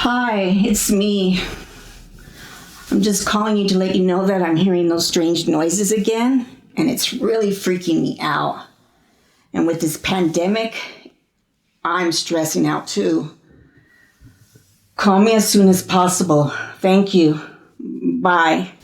Hi, it's me. I'm just calling you to let you know that I'm hearing those strange noises again, and it's really freaking me out. And with this pandemic, I'm stressing out too. Call me as soon as possible. Thank you. Bye.